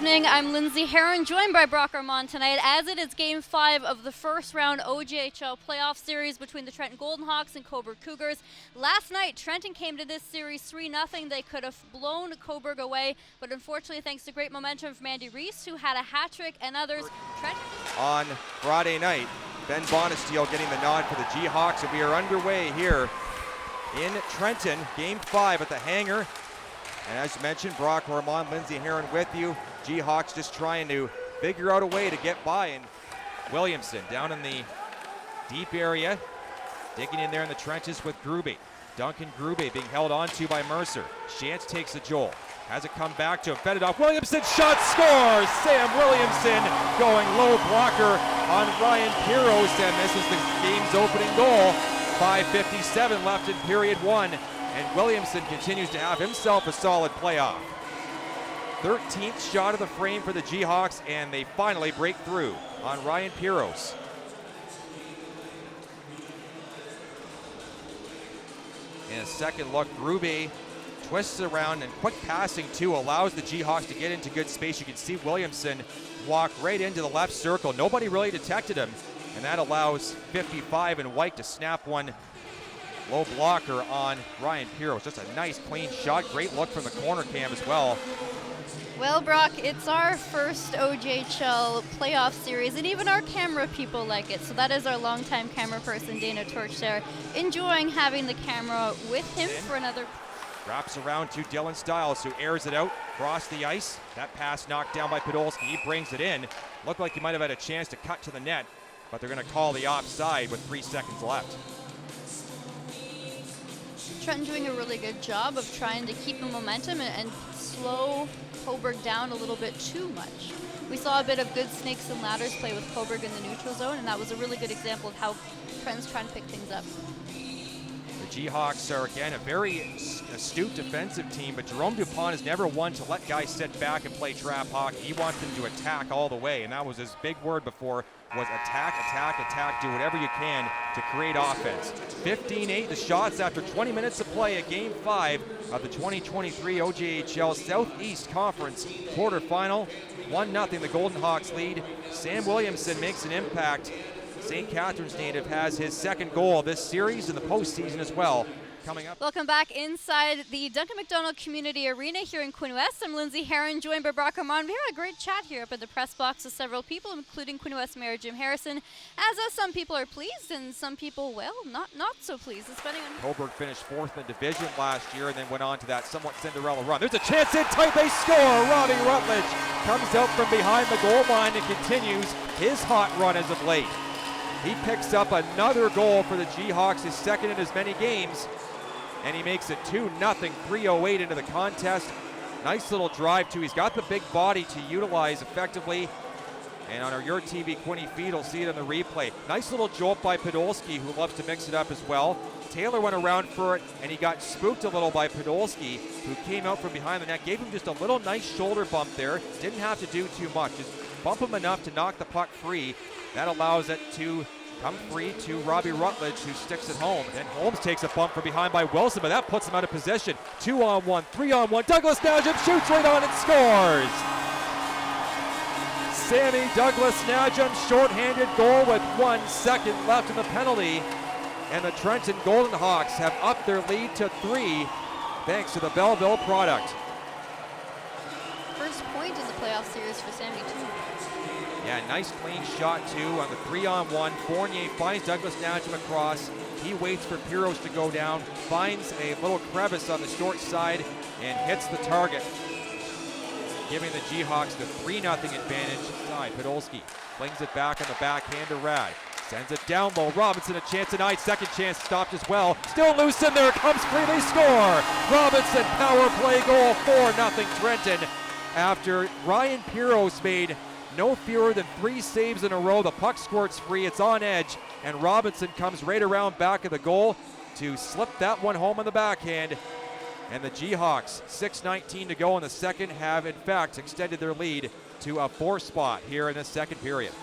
evening. I'm Lindsay Heron, joined by Brock Armand tonight, as it is Game 5 of the first round OJHL playoff series between the Trenton Golden Hawks and Cobourg Cougars. Last night, Trenton came to this series 3-0. They could have blown Cobourg away, but unfortunately, thanks to great momentum from Andy Reese, who had a hat trick, and others, Trenton. On Friday night, Ben Bonesteel getting the nod for the G-Hawks, and we are underway here in Trenton, Game 5 at the hangar. And as mentioned, Brock Ormond, Lindsay Heron with you. G-Hawks just trying to figure out a way to get by. And Williamson down in the deep area, digging in there in the trenches with Grube. Duncan Grube being held on to by Mercer. Shantz takes the Joel. Has it come back to him, fed it off. Williamson, shot, scores! Sam Williamson going low blocker on Ryan Piros, and this is the game's opening goal. 5:57 left in period 1. And Williamson continues to have himself a solid playoff. 13th shot of the frame for the G-Hawks, and they finally break through on Ryan Piros. In a second look, Grube twists around, and quick passing too allows the G-Hawks to get into good space. You can see Williamson walk right into the left circle. Nobody really detected him, and that allows 55 and White to snap one low blocker on Ryan Piros. Just a nice clean shot. Great look from the corner cam as well. Well, Brock, it's our first OJHL playoff series, and even our camera people like it. So that is our longtime camera person, Dana Torch, there, enjoying having the camera with him for another. Wraps around to Dylan Stiles, who airs it out across the ice. That pass knocked down by Podolski. He brings it in. Looked like he might have had a chance to cut to the net, but they're going to call the offside with 3 seconds left. Trenton doing a really good job of trying to keep the momentum and slow Cobourg down a little bit too much. We saw a bit of good snakes and ladders play with Cobourg in the neutral zone, and that was a really good example of how Trenton's trying to pick things up. The G-Hawks are, again, a very astute defensive team, but Jerome Dupont is never one to let guys sit back and play trap hockey. He wants them to attack all the way, and that was his big word before, was attack, attack, attack, do whatever you can to create offense. 15-8 the shots after 20 minutes of play at Game 5 of the 2023 OJHL Southeast Conference quarterfinal. 1-0 the Golden Hawks lead. Sam Williamson makes an impact. St. Catharines native has his second goal of this series in the postseason as well. Coming up. Welcome back inside the Duncan MacDonald Community Arena here in Queen West. I'm Lindsay Heron, joined by Brock Armand. We had a great chat here up at the press box with several people, including Queen West Mayor Jim Harrison. As some people are pleased and some people, well, not so pleased. It's depending on. Cobourg finished 4th in the division last year and then went on to that somewhat Cinderella run. There's a chance in tight, they score! Robbie Rutledge comes out from behind the goal line and continues his hot run as of late. He picks up another goal for the G-Hawks, his second in as many games. And he makes it 2-0, 3:08 into the contest. Nice little drive, too. He's got the big body to utilize effectively. And on our Your TV Quinny feed, you'll see it in the replay. Nice little jolt by Podolski, who loves to mix it up as well. Taylor went around for it, and he got spooked a little by Podolski, who came out from behind the net. Gave him just a little nice shoulder bump there. Didn't have to do too much. Just bump him enough to knock the puck free. That allows it to come free to Robbie Rutledge, who sticks it home. Then Holmes takes a bump from behind by Wilson, but that puts him out of position. 2-on-1, 3-on-1. Douglas Najum shoots right on and scores. Sammy Douglas Najum, shorthanded goal with 1 second left in the penalty. And the Trenton Golden Hawks have upped their lead to 3 thanks to the Belleville product. First point in the playoff series for Sammy, too. Yeah, nice clean shot, too, on the 3-on-1. Fournier finds Douglas Najum across. He waits for Piros to go down, finds a little crevice on the short side, and hits the target, giving the G-Hawks the 3-0 advantage side. Podolski flings it back on the backhand to Rad. Sends it down low. Robinson a chance tonight. Second chance stopped as well. Still loose in there. Comes free. They score. Robinson power play goal. 4-0 Trenton. After Ryan Piros made no fewer than 3 saves in a row. The puck squirts free. It's on edge. And Robinson comes right around back of the goal to slip that one home on the backhand. And the G-Hawks, 6:19 to go in the second, have in fact extended their lead to a 4 spot here in the second period.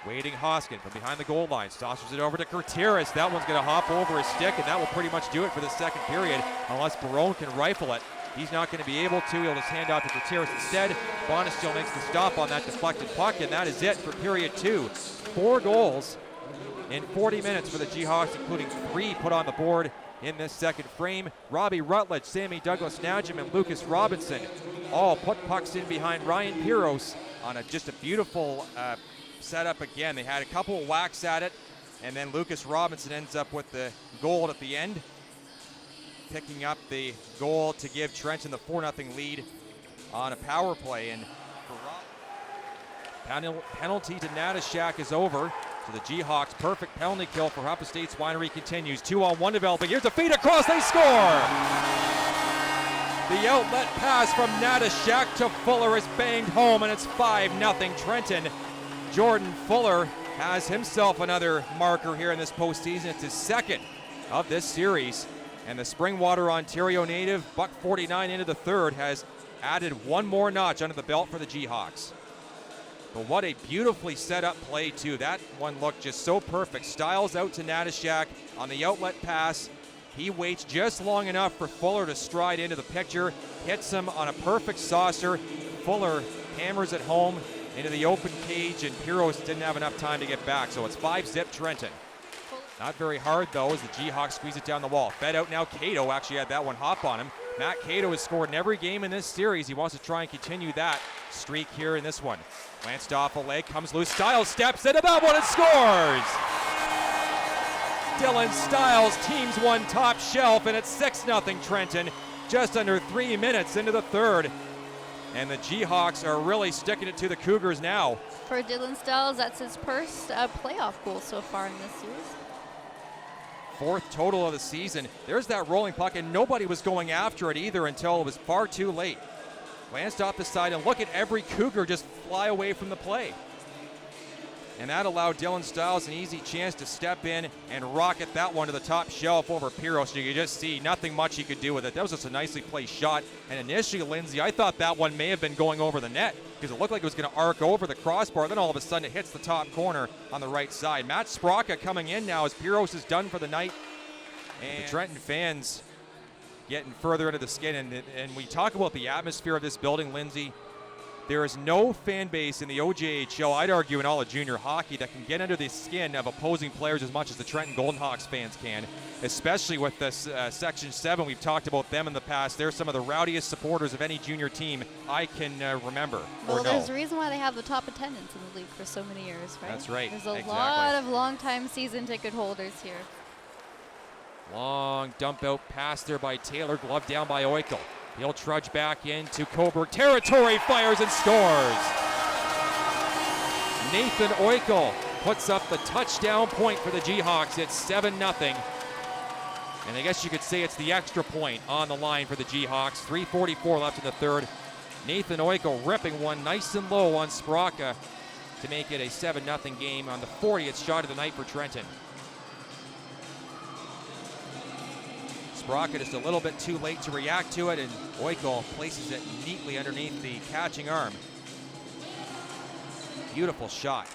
Waiting Hoskin from behind the goal line. Saucers it over to Gutierrez. That one's going to hop over his stick, and that will pretty much do it for the second period, unless Barone can rifle it. He's not going to be able to. He'll just hand off to Gutierrez instead. Bonesteel makes the stop on that deflected puck, and that is it for period 2. 4 goals in 40 minutes for the Jayhawks, including 3 put on the board in this second frame. Robbie Rutledge, Sammy Douglas-Najim, and Lucas Robinson all put pucks in behind Ryan Piros on just a beautiful setup again. They had a couple of whacks at it, and then Lucas Robinson ends up with the goal at the end, picking up the goal to give Trenton the 4-0 lead on a power play. And penalty to Natashak is over. So the Jayhawks' perfect penalty kill for Huff Estates Winery continues. 2-on-1 developing. Here's a feed across. They score! The outlet pass from Natashak to Fuller is banged home, and it's 5-0 Trenton. Jordan Fuller has himself another marker here in this postseason. It's his second of this series. And the Springwater, Ontario native, $1.49 into the third, has added one more notch under the belt for the Jayhawks. But what a beautifully set up play, too. That one looked just so perfect. Styles out to Natashak on the outlet pass. He waits just long enough for Fuller to stride into the picture, hits him on a perfect saucer. Fuller hammers it home into the open cage, and Piros didn't have enough time to get back. So it's 5-zip Trenton. Not very hard, though, as the Jayhawks squeeze it down the wall. Fed out now. Cato actually had that one hop on him. Matt Cato has scored in every game in this series. He wants to try and continue that streak here in this one. Glanced off a leg, comes loose. Styles steps into that one and scores! Dylan Styles, teams one top shelf, and it's 6-0 Trenton, just under 3 minutes into the third. And the Jayhawks are really sticking it to the Cougars now. For Dylan Styles, that's his first playoff goal so far in this series. 4th total of the season. There's that rolling puck, and nobody was going after it either until it was far too late. Glanced off the side, and look at every Cougar just fly away from the play. And that allowed Dylan Styles an easy chance to step in and rocket that one to the top shelf over Piros. You could just see nothing much he could do with it. That was just a nicely placed shot. And initially, Lindsay, I thought that one may have been going over the net because it looked like it was going to arc over the crossbar. Then all of a sudden, it hits the top corner on the right side. Matt Sprocka coming in now as Piros is done for the night. And the Trenton fans getting further into the skin. And we talk about the atmosphere of this building, Lindsay. There is no fan base in the OJHL, I'd argue in all of junior hockey, that can get under the skin of opposing players as much as the Trenton Golden Hawks fans can, especially with this Section 7. We've talked about them in the past. They're some of the rowdiest supporters of any junior team I can remember. Well, there's a reason why they have the top attendance in the league for so many years, right? That's right. There's a lot of long-time season ticket holders here. Long dump out pass there by Taylor, glove down by Oikel. He'll trudge back into Cobourg territory, fires and scores. Nathan Oikel puts up the touchdown point for the Jayhawks. It's 7-0. And I guess you could say it's the extra point on the line for the Jayhawks. 3:44 left in the third. Nathan Oikel ripping one nice and low on Sprocka to make it a 7-0 game on the 40th shot of the night for Trenton. Sprocka just a little bit too late to react to it, and Oikel places it neatly underneath the catching arm. Beautiful shot.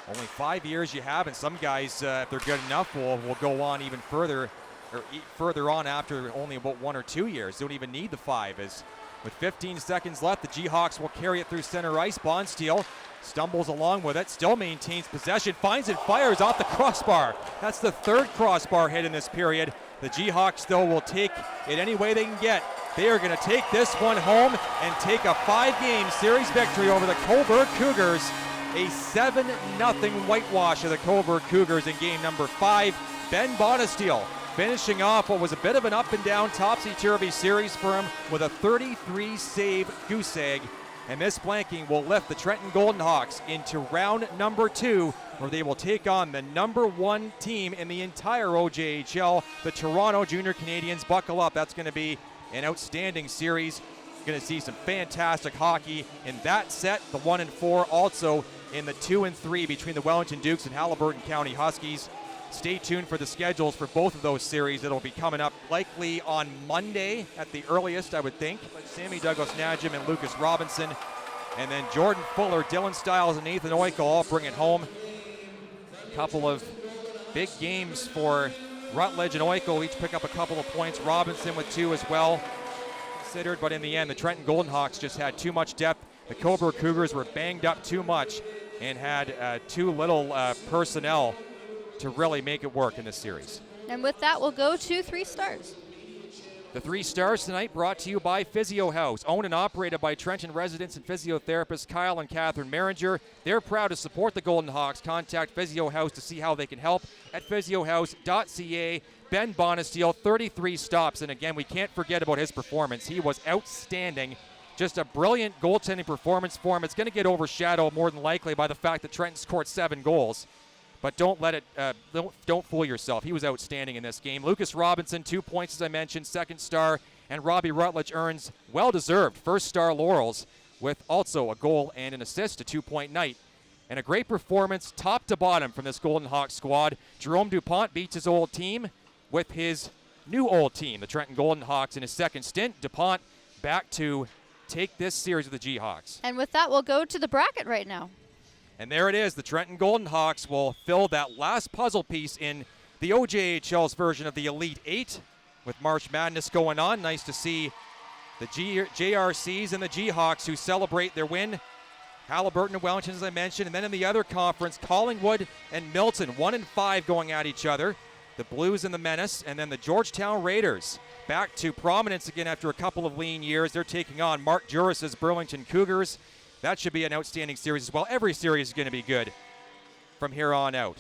Only 5 years you have, and some guys, if they're good enough, will go on even further, or further on after only about 1 or 2 years. They don't even need the 5. As with 15 seconds left, the Jayhawks will carry it through center ice. Bonesteel stumbles along with it, still maintains possession, finds it, fires off the crossbar. That's the 3rd crossbar hit in this period. The Jayhawks, though, will take it any way they can get. They are going to take this one home and take a 5-game series victory over the Cobourg Cougars. A 7-0 whitewash of the Cobourg Cougars in game number 5. Ben Bonesteel finishing off what was a bit of an up-and-down, topsy-turvy series for him with a 33-save goose egg. And this blanking will lift the Trenton Golden Hawks into round number 2, where they will take on the number 1 team in the entire OJHL, the Toronto Junior Canadiens. Buckle up. That's going to be an outstanding series. Going to see some fantastic hockey in that set, the 1 and 4, also in the 2 and 3 between the Wellington Dukes and Haliburton County Huskies. Stay tuned for the schedules for both of those series. It'll be coming up likely on Monday at the earliest, I would think. Sammy Douglas-Najim and Lucas Robinson. And then Jordan Fuller, Dylan Styles, and Nathan Oikel all bring it home. A couple of big games for Rutledge and Oiko each pick up a couple of points. Robinson with 2 as well considered, but in the end, the Trenton Golden Hawks just had too much depth. The Cobourg Cougars were banged up too much and had too little personnel to really make it work in this series. And with that, we'll go to 3 stars. The 3 stars tonight brought to you by Physio House, owned and operated by Trenton residents and physiotherapists Kyle and Catherine Maringer. They're proud to support the Golden Hawks. Contact Physio House to see how they can help at physiohouse.ca. Ben Bonesteel, 33 stops, and again, we can't forget about his performance. He was outstanding. Just a brilliant goaltending performance for him. It's going to get overshadowed more than likely by the fact that Trenton scored 7 goals. But don't let it, don't fool yourself. He was outstanding in this game. Lucas Robinson, 2 points, as I mentioned, 2nd star, and Robbie Rutledge earns well-deserved 1st star laurels with also a goal and an assist, a 2-point night. And a great performance top to bottom from this Golden Hawks squad. Jerome Dupont beats his old team with his new old team, the Trenton Golden Hawks, in his 2nd stint. Dupont back to take this series with the G-Hawks. And with that, we'll go to the bracket right now. And there it is. The Trenton Golden Hawks will fill that last puzzle piece in the OJHL's version of the Elite 8 with March Madness going on. Nice to see the JRCs and the G-Hawks who celebrate their win. Halliburton and Wellington, as I mentioned. And then in the other conference, Collingwood and Milton, 1-5 going at each other. The Blues and the Menace. And then the Georgetown Raiders back to prominence again after a couple of lean years. They're taking on Mark Juris's Burlington Cougars. That should be an outstanding series as well. Every series is going to be good from here on out.